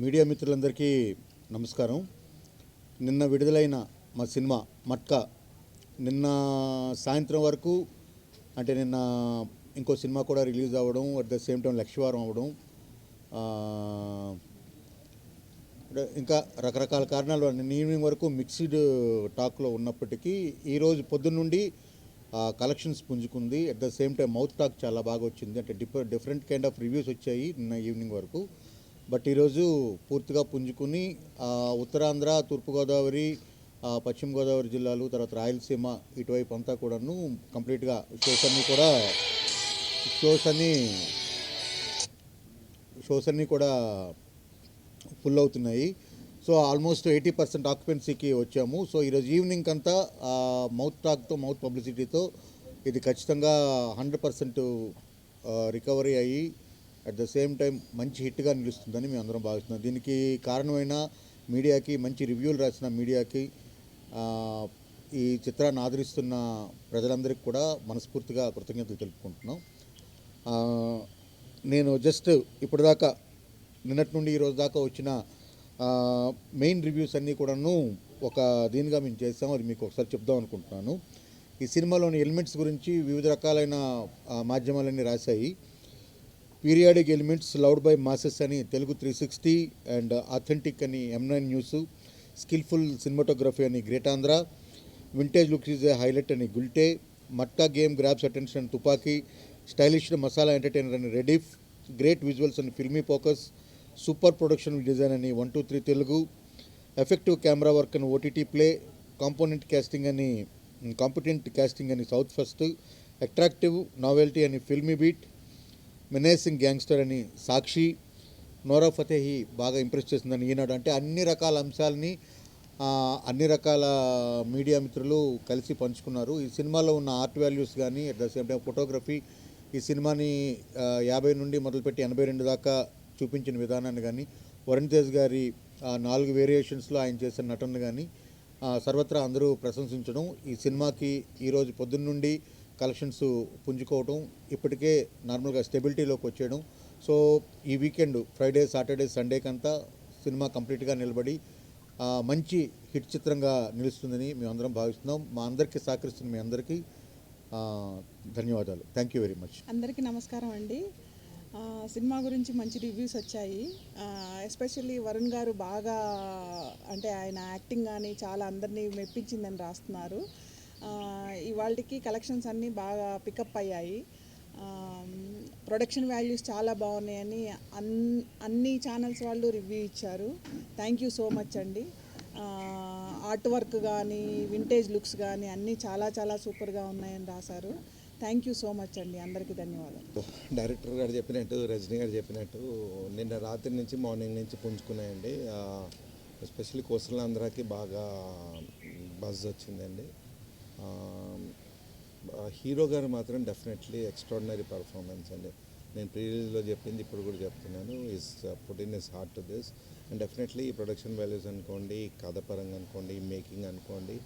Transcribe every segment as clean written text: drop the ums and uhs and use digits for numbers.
Media మిత్రులందరికీ నమస్కారం. నిన్న విడుదలైన మా సినిమా మట్కా నిన్న సాయంత్రం వరకు అంటే నిన్న ఇంకో సినిమా కూడా రిలీజ్ అవ్వడం, అట్ ద సేమ్ టైం లక్షవారం అవ్వడం, ఇంకా రకరకాల కారణాలు నిన్న ఈవినింగ్ వరకు మిక్స్డ్ టాక్లో ఉన్నప్పటికీ ఈరోజు పొద్దున్న నుండి కలెక్షన్స్ పుంజుకుంది. At the same time mouth talk చాలా బాగా వచ్చింది. అంటే డిఫరెంట్ కైండ్ ఆఫ్ రివ్యూస్ వచ్చాయి నిన్న ఈవినింగ్ వరకు. బట్ ఈరోజు పూర్తిగా పుంజుకుని ఉత్తరాంధ్ర, తూర్పుగోదావరి, పశ్చిమ గోదావరి జిల్లాలు, తర్వాత రాయలసీమ ఇటువైపు అంతా కూడాను కంప్లీట్గా షోస్ అన్నీ కూడా ఫుల్ అవుతున్నాయి. సో ఆల్మోస్ట్ 80% ఆక్యుపెన్సీకి వచ్చాము. సో ఈరోజు ఈవినింగ్ అంతా మౌత్ టాక్తో, మౌత్ పబ్లిసిటీతో ఇది ఖచ్చితంగా 100% రికవరీ అయ్యి అట్ ద సేమ్ టైం మంచి హిట్గా నిలుస్తుందని మేము అందరం భావిస్తున్నాం. దీనికి కారణమైన మీడియాకి, మంచి రివ్యూలు రాసిన మీడియాకి, ఈ చిత్రాన్ని ఆదరిస్తున్న ప్రజలందరికీ కూడా మనస్ఫూర్తిగా కృతజ్ఞతలు తెలుపుకుంటున్నాం. నేను జస్ట్ ఇప్పటిదాకా నిన్నటి నుండి ఈరోజు దాకా వచ్చిన మెయిన్ రివ్యూస్ అన్నీ కూడాను ఒక దీనిగా మేము చేసాము. అది మీకు ఒకసారి చెప్దాం అనుకుంటున్నాను. ఈ సినిమాలోని ఎలిమెంట్స్ గురించి వివిధ రకాలైన మాధ్యమాలన్నీ రాశాయి. Periodic elements loved by masses అని తెలుగు 360 అండ్ ఆథెంటిక్ అని M9 న్యూస్, స్కిల్ఫుల్ సినిమాటోగ్రఫీ అని great Andhra, vintage looks is a highlight అని Gulte, Matka game grabs attention Tupaki, stylish masala entertainer అని రెడీఫ్, గ్రేట్ విజువల్స్ అని filmy focus, super production design అని 123 తెలుగు, ఎఫెక్టివ్ కెమెరా వర్క్ అని OTT play, competent casting అని south first, attractive novelty అని filmy beat, మెనేసింగ్ gangster అని సాక్షి, నోరా Fatehi బాగా ఇంప్రెస్ చేసిందని ఈనాడు. అంటే అన్ని రకాల అంశాలని అన్ని రకాల మీడియా మిత్రులు కలిసి పంచుకున్నారు. ఈ సినిమాలో ఉన్న ఆర్ట్ వాల్యూస్ కానీ, at the same time photography, ఈ సినిమాని 50 నుండి మొదలుపెట్టి 82 దాకా చూపించిన విధానాన్ని కానీ, వరుణ్ తేజ్ గారి 4 వేరియేషన్స్లో ఆయన చేసిన నటన కానీ సర్వత్రా అందరూ ప్రశంసించడం, ఈ సినిమాకి ఈరోజు పొద్దున్న నుండి కలెక్షన్స్ పుంజుకోవడం, ఇప్పటికే నార్మల్గా స్టెబిలిటీలోకి వచ్చేయడం. సో ఈ వీకెండ్ ఫ్రైడే, సాటర్డే, సండేకంతా సినిమా కంప్లీట్గా నిలబడి మంచి హిట్ చిత్రంగా నిలుస్తుందని మేము అందరం భావిస్తున్నాం. మా అందరికీ సహకరిస్తున్న మీ అందరికీ ధన్యవాదాలు. Thank you very much. అందరికీ నమస్కారం అండి. సినిమా గురించి మంచి రివ్యూస్ వచ్చాయి. ఎస్పెషల్లీ వరుణ్ గారు బాగా, అంటే ఆయన యాక్టింగ్ కానీ చాలా అందరినీ మెప్పించిందని రాస్తున్నారు. ఇవాళకి కలెక్షన్స్ అన్నీ బాగా పికప్ అయ్యాయి. ప్రొడక్షన్ వాల్యూస్ చాలా బాగున్నాయని అన్ని ఛానల్స్ వాళ్ళు రివ్యూ ఇచ్చారు. థ్యాంక్ యూ సో మచ్ అండి. ఆర్ట్ వర్క్ కానీ, వింటేజ్ లుక్స్ కానీ అన్నీ చాలా చాలా సూపర్గా ఉన్నాయని రాశారు. థ్యాంక్ యూ సో మచ్ అండి. అందరికీ ధన్యవాదాలు. డైరెక్టర్ గారు చెప్పినట్టు, రజనీ గారు చెప్పినట్టు నిన్న రాత్రి నుంచి మార్నింగ్ నుంచి పుంజుకున్నాయండి. ఎస్పెషల్లీ కోస్టలాంధ్రాకి బాగా బజ్ వచ్చిందండి. హీరో గారు మాత్రం డెఫినెట్లీ ఎక్స్ట్రాడినరీ పర్ఫార్మెన్స్ అండి. నేను ప్రీవియస్లో చెప్పింది ఇప్పుడు కూడా చెప్తున్నాను. Is put in is heart to this and definitely ఈ ప్రొడక్షన్ వాల్యూస్ అనుకోండి, కథ పరంగా అనుకోండి, మేకింగ్ అనుకోండి,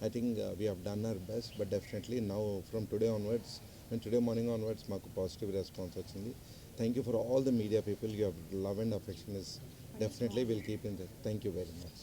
I think we have done our best, but definitely now from today onwards and today morning onwards మాకు పాజిటివ్ రెస్పాన్స్ వచ్చింది. Thank you for all the media people. Your love and affection is definitely will keep in there. Thank you very much.